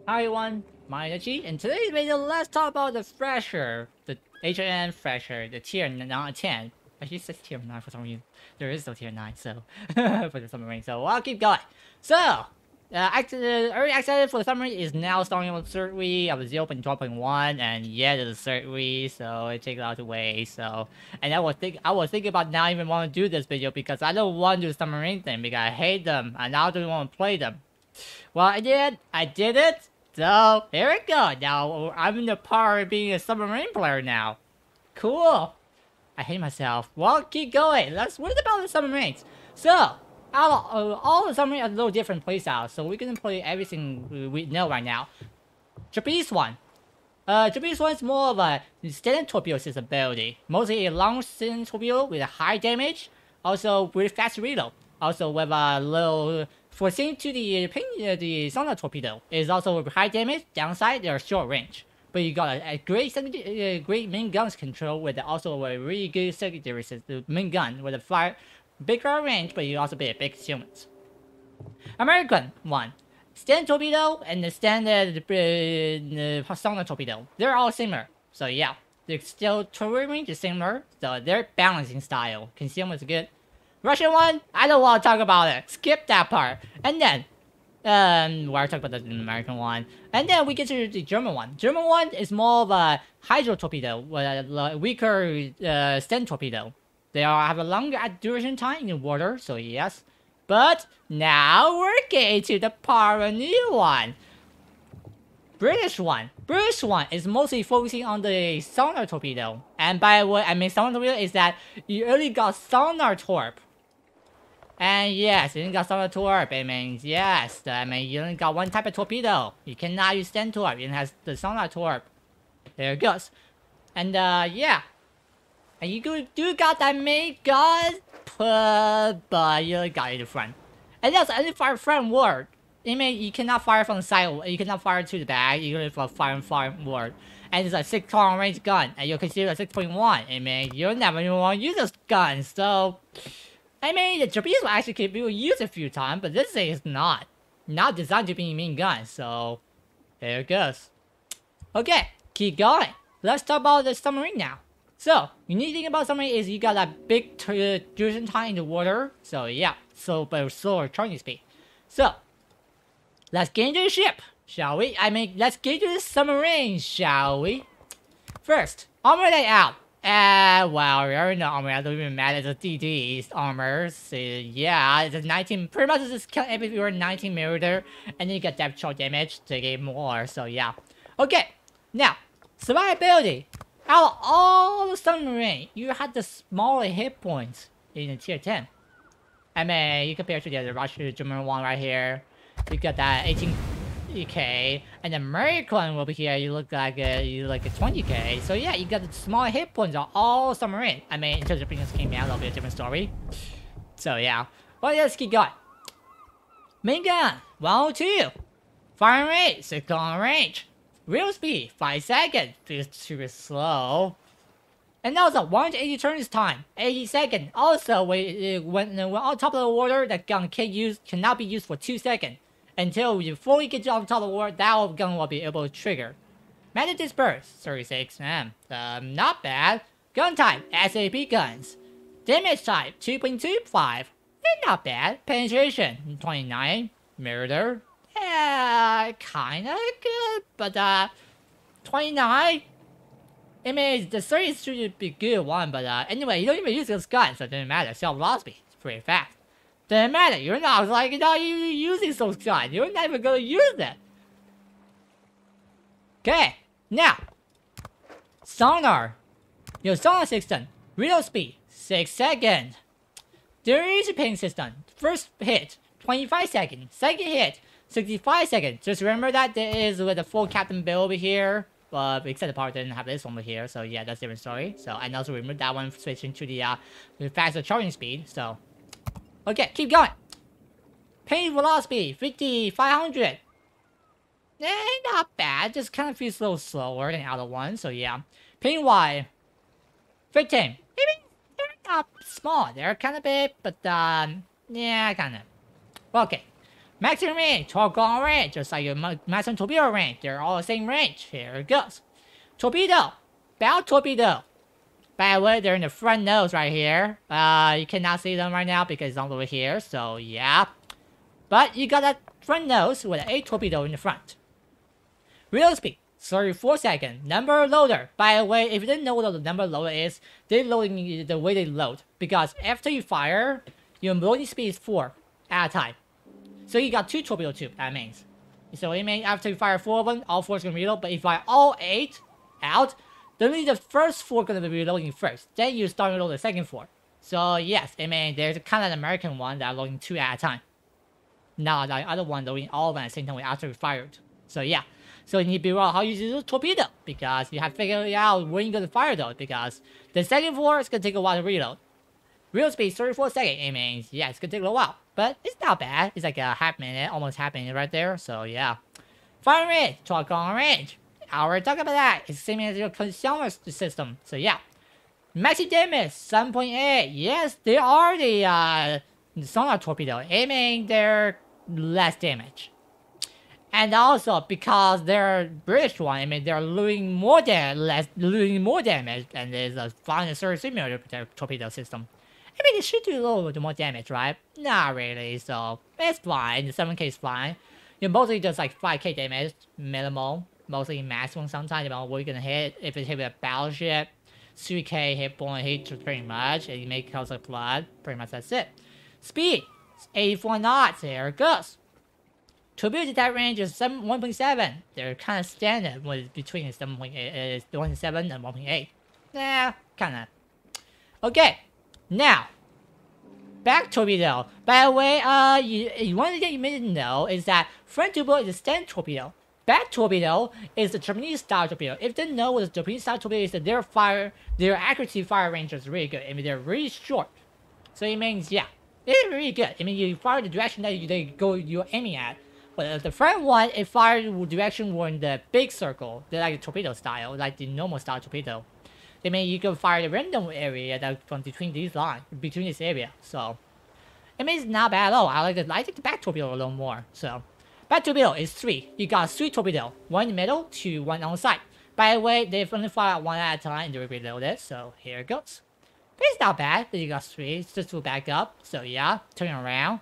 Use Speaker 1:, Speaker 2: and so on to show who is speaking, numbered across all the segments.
Speaker 1: Hi everyone, my G, and today's video, let's talk about the Thrasher, the HMS Thrasher, the tier 10. Actually, it says tier 9 for some reason. There is no tier 9, so, for the submarine, so I'll keep going. So, early access for the submarine is now starting on the third week of 0.12.1, and yeah, there's a third week, so it takes a lot to wait, so, and I was thinking about not even want to do this video because I don't want to do the submarine thing because I hate them, and I don't want to play them. Well, I did it. So, here we go. Now, I'm in the part of being a submarine player now. Cool. I hate myself. Well, keep going. What about the submarines? So, all the submarines have a little different playstyles. So, we're going to play everything we know right now. Japanese one. Japanese one is more of a standard torpedo system ability. Mostly a long standard torpedo with a high damage. Also, with fast reload. Also, with a little... For same to the sonar torpedo, it is also with high damage, downside, they're short range. But you got a great main guns control with also a really good secondary system, main gun with a bigger range, but you also be a big humans. American one, standard torpedo and the standard sonar torpedo, they're all similar. So yeah, they're still turret range is similar, so their balancing style, consumer is good. Russian one, I don't want to talk about it. Skip that part. And then, we're talking about the American one. And then we get to the German one. German one is more of a hydro torpedo, with a weaker stand torpedo. They have a longer duration time in the water, so yes. But now we're getting to the part of a new one. British one. British one is mostly focusing on the sonar torpedo. And by what I mean sonar torpedo is that you only got sonar torp. And yes, you only got sonar torp. It means yes, you only got one type of torpedo. You cannot use stand torp. It has the sonar torp. There it goes. And yeah. And you do got that main gun, but you only got it in the front. And that's only fire front word. It means you cannot fire from the side. You cannot fire to the back. You only fire forward. And it's a 6 long range gun, and you're considered a 6.1. It means you never even want to use this gun. So, I mean, the Japanese will actually keep people use it a few times, but this thing is not designed to be a main gun. So, there it goes. Okay, keep going. Let's talk about the submarine now. So, unique thing about submarine is you got that big duration time in the water. So yeah, but slower charging speed. So. Let's get into the ship, shall we? Let's get into the submarine, shall we? First, armor layout. Well, we already know armor. I don't even matter. It's a DD armor. So, yeah, it's a 19. Pretty much it's just if you're 19 millimeter, and then you get depth charge damage to get more. So yeah. Okay, now survivability. Out of all the submarine, you had the smaller hit points in the tier 10. I mean, you compare to the other Russian German one right here. You got that 18k, and the American one over here, you look like a 20k. So yeah, you got the small hit points on all submarine. I mean, in terms of bringing this game out, that'll be a different story. So yeah, well, let's keep going. Main gun 102, firing rate 6 long range, real speed 5 seconds. It's super slow. And also 180 turns time, 80 seconds. Also, when on top of the water, that gun cannot be used for 2 seconds. Until you fully get on top of the water, that gun will be able to trigger. Magic disperse 36 not bad. Gun type SAP guns. Damage type 2.25. Not bad. Penetration 29. Murder. Yeah, kinda good, but 29. I mean, the 30 should be a good one, but anyway, you don't even use this gun, so it doesn't matter. Self-velocity is pretty fast. Doesn't matter. You're not even using those guns. You're not even gonna use it. Okay, now sonar. Your sonar system. Reload speed 6 seconds. Duration ping system. First hit 25 seconds. Second hit 65 seconds. Just remember that there is with a full Captain Bill over here. Except the part didn't have this one over here, so yeah, that's a different story. So, and also remove that one, switching to the faster charging speed. So, okay, keep going. Pain velocity 5,500. Not bad. Just kind of feels a little slower than the other one. So yeah, pain Y 15. Maybe they're not small. They're kind of big, but yeah, kind of. Okay. Maximum range, torque on range, just like your maximum torpedo range. They're all the same range. Here it goes. Torpedo. Bow torpedo. By the way, they're in the front nose right here. You cannot see them right now because it's all over here. So, yeah. But you got that front nose with an 8 torpedo in the front. Reload speed, 34 seconds. Number loader. By the way, if you didn't know what the number loader is, they're loading the way they load. Because after you fire, your loading speed is 4 at a time. So you got 2 torpedo tubes, that means. So it means after you fire 4 of them, all 4 is going to reload. But if you fire all 8 out, then only the first 4 going to be reloading first. Then you start reloading the second 4. So yes, I mean, there's kind of an American one that are loading 2 at a time. Now the other one loading all of them at the same time after you fired. So yeah. So you need to figure out how you use the torpedo. Because you have to figure out when you're going to fire though. Because the second 4 is going to take a while to reload. Reload speed 34 seconds. It means, yeah, it's going to take a little while. But it's not bad. It's like a half minute, almost half minute right there. So yeah. Fire range, torque on range. I already talked about that. It's the same as your consumer system. So yeah. Maxi damage, 7.8. Yes, they are the sonar torpedo. Aiming, they're less damage. And also because they're British one, I mean they're losing more damage, and there's a flying surge simulator torpedo system. I mean, it should do a little bit more damage, right? Not really, so it's fine. The 7K is fine. You're mostly just like 5K damage, minimal. Mostly maximum sometimes, depending on what you're gonna hit. If it's hit with a battleship, 3K hit point hit pretty much, and you make cause of blood. Pretty much that's it. Speed, 84 knots. There it goes. Torpedo detect range is 1.7. They're kind of standard between 1.7 and 1.8. Yeah, kind of. Okay. Now, back torpedo. By the way, one thing you may know is that front torpedo is a standard torpedo. Back torpedo is the Japanese style torpedo. If they know what the Japanese style torpedo is, that their accuracy fire range is really good. I mean, they're really short. So it means, yeah, it's really good. I mean, you fire the direction that you're aiming at. But the front one, it fires the direction in the big circle. They're like the torpedo style, like the normal style torpedo. I mean, you can fire the random area that from between these lines, between this area. So, I mean, it's not bad at all. I like the back torpedo a little more. So, back torpedo is 3. You got 3 torpedo, 1 in the middle, 2, 1 on the side. By the way, they only fire 1 at a time and they reload it. So here it goes. But it's not bad. Then you got 3. It's just to back up. So yeah, turn around.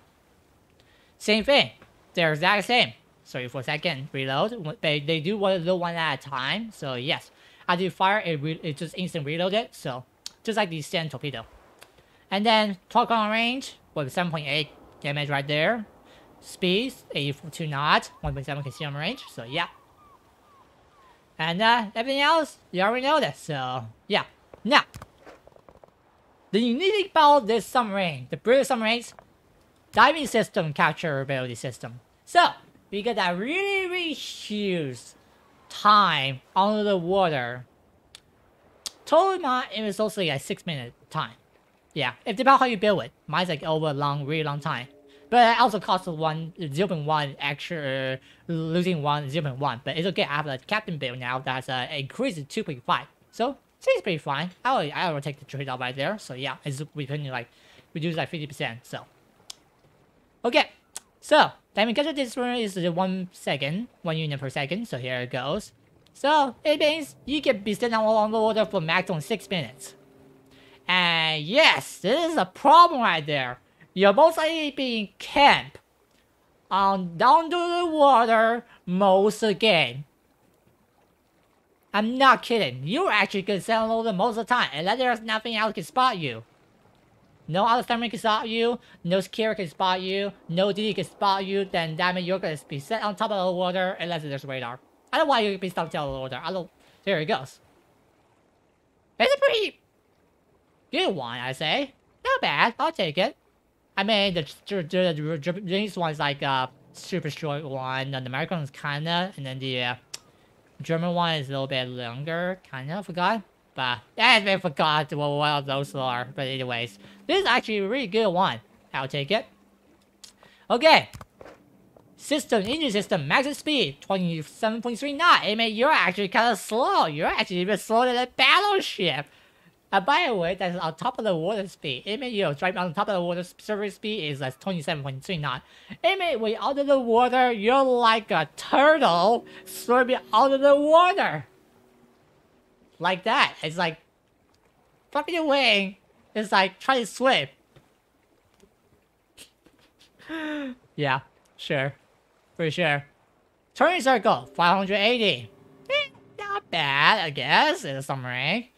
Speaker 1: Same thing. They're exact same. 34 seconds reload. They do one at a time. So yes. After you fire, it just instant reload it. So, just like the standard torpedo. And then, torque on range, with 7.8 damage right there. Speed, 82 knots, 1.7 consumer range. So, yeah. And everything else, you already know this. So, yeah. Now, the unique thing about this submarine, the British submarines, diving system capturability system. So, we get that really huge time under the water. Total amount, it was also like 6-minute time. Yeah, it depends on how you build it. Mine's like over a really long time. But it also costs 0.1 extra, losing 0.1. But it's okay, I have a captain build now that's increased to 2.5. So, seems pretty fine. I will take the trade-off right there. So yeah, it's reduce like 50%. So, okay. So, time capture this one is 1 second, 1 unit per second. So here it goes. So it means you can be sitting on the water for maximum 6 minutes. And yes, this is a problem right there. You're most likely being camped on down to the water most of the game. I'm not kidding. You're actually gonna sit on the water most of the time, unless there's nothing else can spot you. No other submarine can spot you, no carrier can spot you, no DD can spot you, then that means you're gonna be set on top of the water unless there's radar. I don't want you to be stuck on top of the water. There it goes. It's a pretty good one, I say. Not bad, I'll take it. I mean, the Japanese one's like a super short one, and the American one's kinda, and then the German one is a little bit longer, kinda, forgot. But I forgot what those are. But anyways, this is actually a really good one. I'll take it. Okay. Engine system, maximum speed, 27.3 knots. I mean, you're actually kind of slow. You're actually even slower than a battleship. And by the way, that's on top of the water speed. It means driving on top of the water surface speed is like 27.3 knots. It means when you're under the water, you're like a turtle swimming under the water. Like that. It's like flapping your wing. It's like trying to swim. Yeah, sure. For sure. Turning circle, 580. Not bad, I guess. It's a submarine.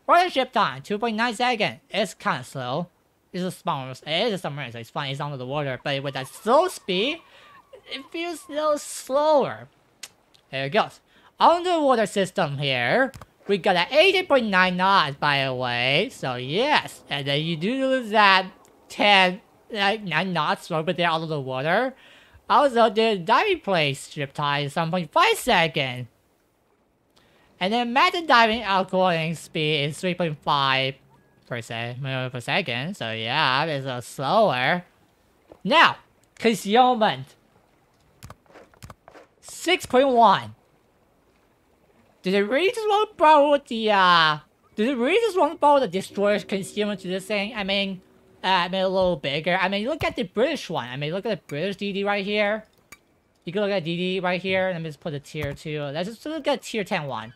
Speaker 1: Rotor ship time, 2.9 seconds. It's kind of slow. It's a small, it is a submarine, so it's fine. It's under the water, but with that slow speed, it feels a little slower. There it goes. Underwater system here. We got an 80.9 knots, by the way. So yes, and then you do lose that 9 knots over there under the water. Also, the diving place ship time is 7.5 seconds. And then method diving outgoing speed is 3.5 per second. So yeah, it's a slower. Now, concealment. 6.1. Did it really just want to borrow the destroyer's concealment to this thing? I mean a little bigger. I mean, look at the British one. I mean, look at the British DD right here. You can look at DD right here. Let me just put a tier 2. Let's just look at tier 10 one.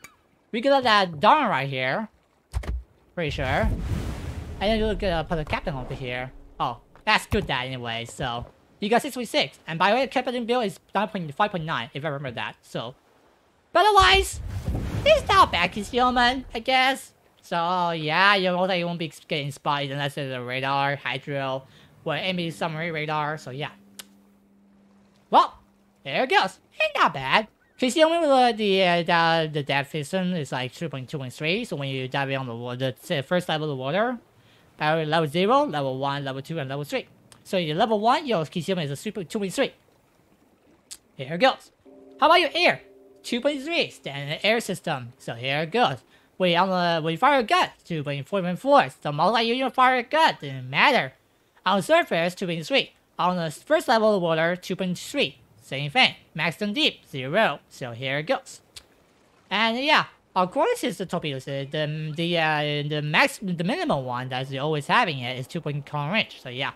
Speaker 1: We can look at Dawn right here. Pretty sure. And then you look at put the captain over here. Oh, that's good that anyway. So you got 6.6. And by the way, the captain build is 5.9 if I remember that. So, but otherwise, it's not bad concealment, I guess. So yeah, you won't be getting spotted unless it's a radar, hydro, or enemy submarine radar. So yeah. Well, there it goes. Ain't not bad. Concealment with the depth system is like 2.3. So when you dive on the water, the first level of the water, level 0, level 1, level 2, and level 3. So in level 1, your concealment is a 2.3. Here it goes. How about your air? 2.3 standard air system. So here it goes. When you fire a gun, 2.4.4. So multi-unit fire a gun didn't matter. On the surface, 2.3. On the first level of water, 2.3. Same thing. Maximum deep, 0. So here it goes. And yeah, of course it's the torpedoes. The minimum one that you're always having it is 2 kilometer range. So yeah.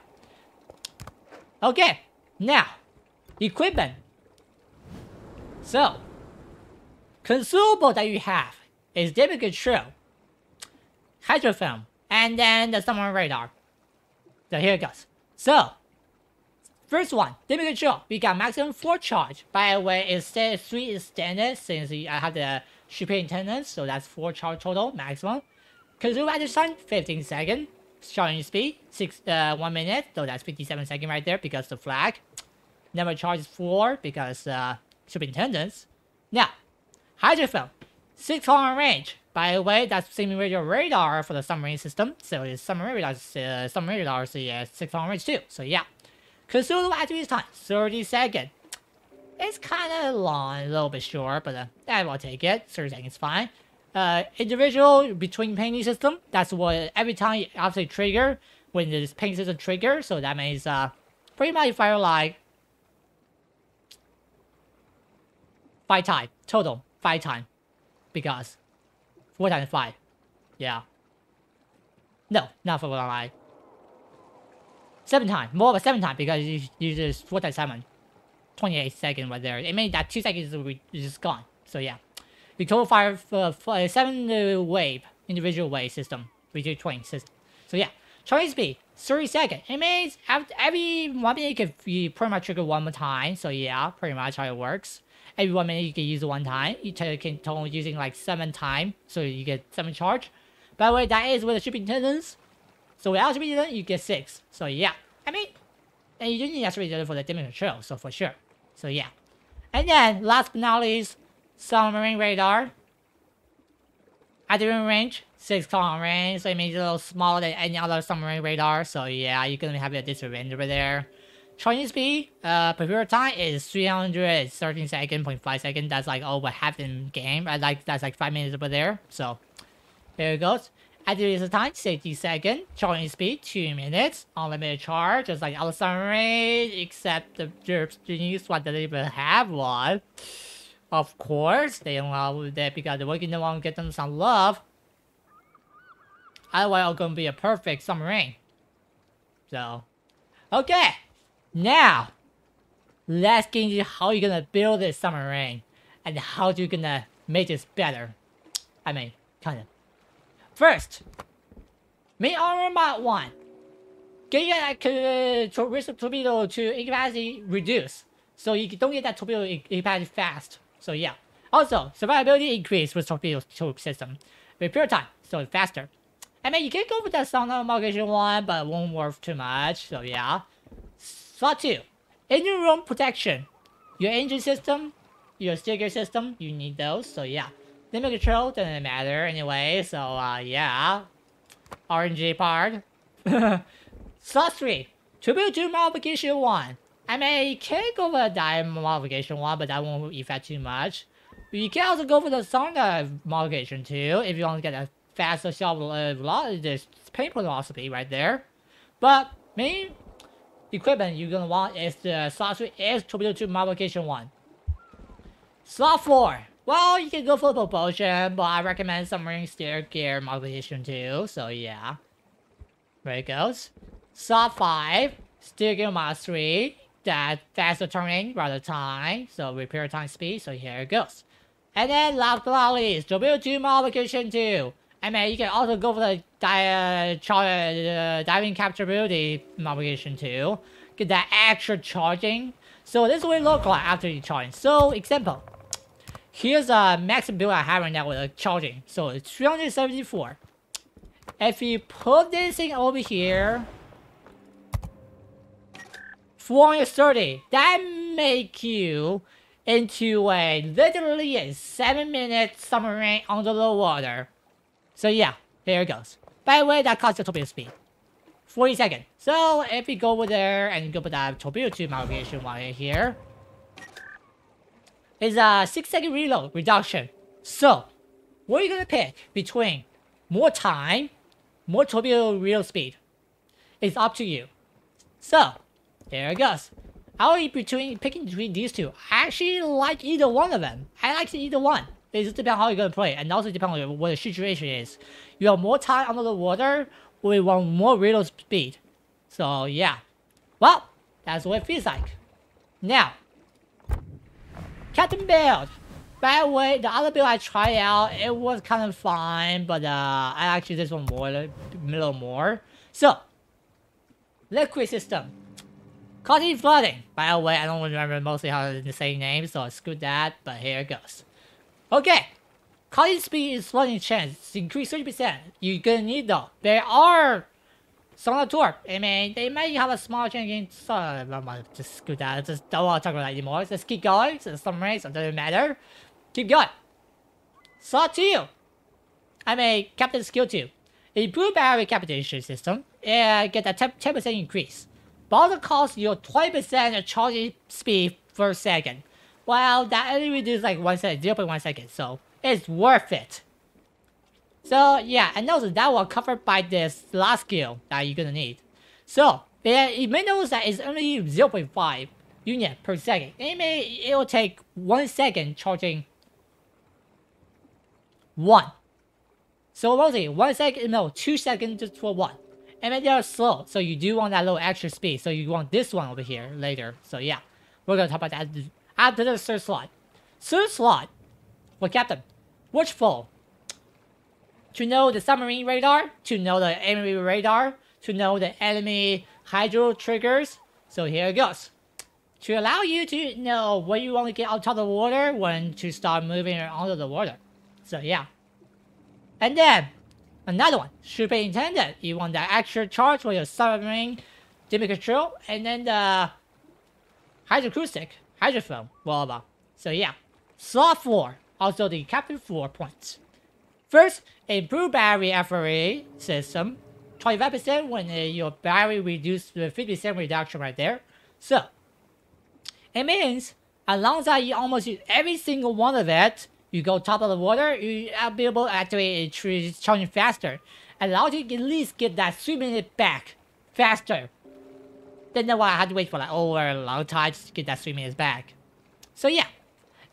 Speaker 1: Okay. Now, equipment. So, consumable that you have is damage control, hydrofilm, and then the submarine radar. So here it goes. So, first one, damage control. We got maximum 4 charge. By the way, it's 3 is standard since I have the shipping attendance, so that's 4 charge total maximum. Consume at time, 15 seconds. Charging speed, 1 minute, so that's 57 seconds right there because the flag. Never charges 4 because shipping attendance. Now, hydrofilm, 6 kilometer range. By the way, that's simulated radar for the submarine system. So the submarine radar is 6 kilometer range too. So yeah. Consume activity time, 30 seconds. It's kind of long, a little bit short, but I will take it. 30 seconds is fine. Individual between painting system. That's what every time you after trigger, when the painting system trigger. So that means pretty much fire like 5 times total, 5 times, because 4 times 5, yeah. No, not 4 times 5. 7 times, more of a 7 times because you just 4 times 7, 28 seconds right there. It means that 2 seconds is just gone. So yeah, we total fire for 7 wave individual wave system, between twin system. So yeah, charging speed 30 seconds. It means every 1 minute you pretty much trigger 1 more time. So yeah, pretty much how it works. Every 1 minute you can use it 1 time. You can total using like 7 times, so you get 7 charge. By the way, that is with the shipping attendance. So without shipping attendance, you get 6. So yeah, I mean, and you do need shipping attendance for the damage control, so for sure. So yeah, and then last but not least, submarine radar. Active range, 6 kilometer range, so it means a little smaller than any other submarine radar. So yeah, you're gonna have a disadvantage over there. Charging speed, preferred time is 313 seconds, 0.5 seconds. That's like over half in game. That's like 5 minutes over there. So there it goes. Activation time, 60 seconds. Charging speed, 2 minutes. Unlimited charge, just like other submarine, except the Japanese one doesn't even have one. Of course, they allow that because they're working the one get them some love. Otherwise, it's gonna be a perfect submarine. So, okay. Now, let's get into how you're gonna build this submarine and how you're gonna make this better. I mean, kind of. First, main armor mod 1. Get your torpedo to incapacity reduce, so you don't get that torpedo incapacity fast. So yeah. Also, survivability increase with torpedo system. Repair time, so it's faster. I mean, you can go with that sonar modification 1, but it won't work too much. So yeah. Slot 2, engine room protection. Your engine system, your steer gear system, you need those. So yeah. Limit control doesn't matter anyway. So yeah. RNG part. Slot 3, Torpedo 2 modification 1. I mean, you can go for a dive modification 1, but that won't affect too much. You can also go for the sonar modification 2 if you want to get a faster shot velocity, this paint velocity right there. But main equipment you're gonna want is the slot 3 is Torpedo 2 modification 1. Slot 4. Well, you can go for propulsion, but I recommend submarine steer gear modification 2. So yeah. There it goes. Slot 5, steer gear mod 3, that faster turning rather time, so repair time speed, so here it goes. And then last but not least, Torpedo 2 modification 2. I mean, you can also go for the diving capturability modification 2. Get that extra charging. So this is what it looks like after you charge. So, example. Here's a max build I have right now with a charging. So it's 374. If you put this thing over here, 430, that make you into literally a 7-minute submarine under the water. So yeah, here it goes. By the way, that costs the torpedo speed. 40 seconds. So if you go over there and go with that torpedo 2 modification right here, it's a 6-second reload reduction. So, what are you gonna pick between more time, more torpedo reload speed? It's up to you. So, there it goes. I'll be picking between these two. I actually like either one of them. I like either one. It just depends how you're gonna play, and also depends on what the situation is. You have more time under the water, or you want more reload speed. So yeah. Well, that's what it feels like. Now, Captain build. By the way, the other build I tried out, it was kind of fine, but I actually this one more, a little more. So, liquid system. Causing flooding. By the way, I don't remember mostly how to say names, so screw that, but here it goes. Okay. Causing speed is flooding chance. Increase 30%. You're gonna need though. There are sonar torp. I mean, they might have a small chance against just screw that. Just don't want to talk about that anymore. Just keep going. So submarine, so it doesn't matter. Keep going. Slot 2. I mean, Captain Skill 2. Improve battery capacitation system. And get a 10% increase. But also costs you 20% of charging speed per second. Well, that only reduces like 1 second, 0.1 second, so it's worth it. So yeah, and also that was covered by this last skill that you're gonna need. So yeah, you may notice that it's only 0.5 unit per second. It will take 1 second charging 1. So mostly 1 second, no, 2 seconds just for 1. And then they're slow, so you do want that little extra speed. So you want this one over here later. So yeah, we're gonna talk about that after the third slot. Third slot for Captain. Watchful. To know the submarine radar, to know the enemy radar, to know the enemy hydro triggers. So here it goes. To allow you to know when you want to get out of the water, when to start moving under the water. So yeah. And then another one, superintendent. You want that extra charge for your submarine damage control, and then the hydroacoustic, hydrophone, blah blah. So yeah, slot 4, also the captain 4 points. First, improve battery FRA system, 25% when your battery reduced to 50% reduction right there. So it means as long as you almost use every single one of it, you go top of the water, you'll be able to activate charging faster. Allow you to at least get that 3 minutes back faster. Then I had to wait for like over a long time to get that 3 minutes back. So yeah,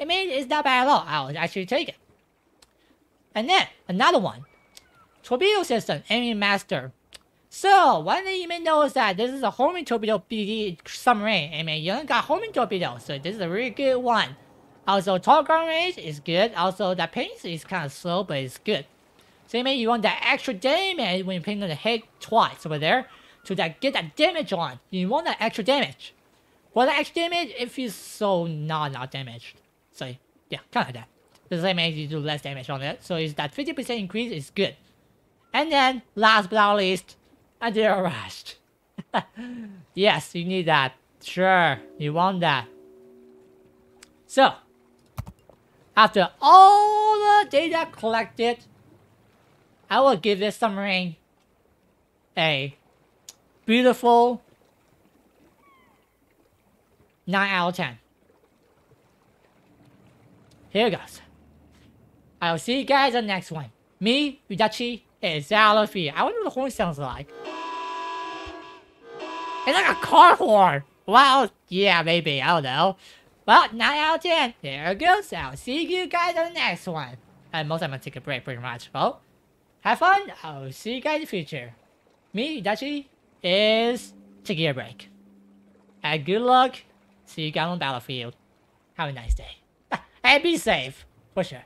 Speaker 1: I mean, it's not bad at all. I'll actually take it. And then, another one. Torpedo system, aiming master. So, one thing you may know is that this is a homing torpedo BD submarine. I mean, you only got homing torpedo, so this is a really good one. Also, tall gun range is good. Also, that pace is kind of slow, but it's good. So, you mean you want that extra damage when you ping on the head twice over there to get that damage on. You want that extra damage. For the extra damage, it feels so not damaged. So, yeah, kind of like that. The same means you do less damage on it. So, it's that 50% increase is good. And then, last but not least, a zero rush. Yes, you need that. Sure, you want that. So, after all the data collected, I will give this submarine a beautiful 9 out of 10. Here goes. I'll see you guys on the next one. Me, Udachi, is out of here. I wonder what the horn sounds like. It's like a car horn. Well, yeah, maybe. I don't know. Well, 9 out of 10. There it goes. I'll see you guys on the next one. And most of them, I'm gonna take a break pretty much. Well, have fun. I'll see you guys in the future. Me, Udachi, is taking a break. And good luck. See you guys on the battlefield. Have a nice day. And be safe. For sure.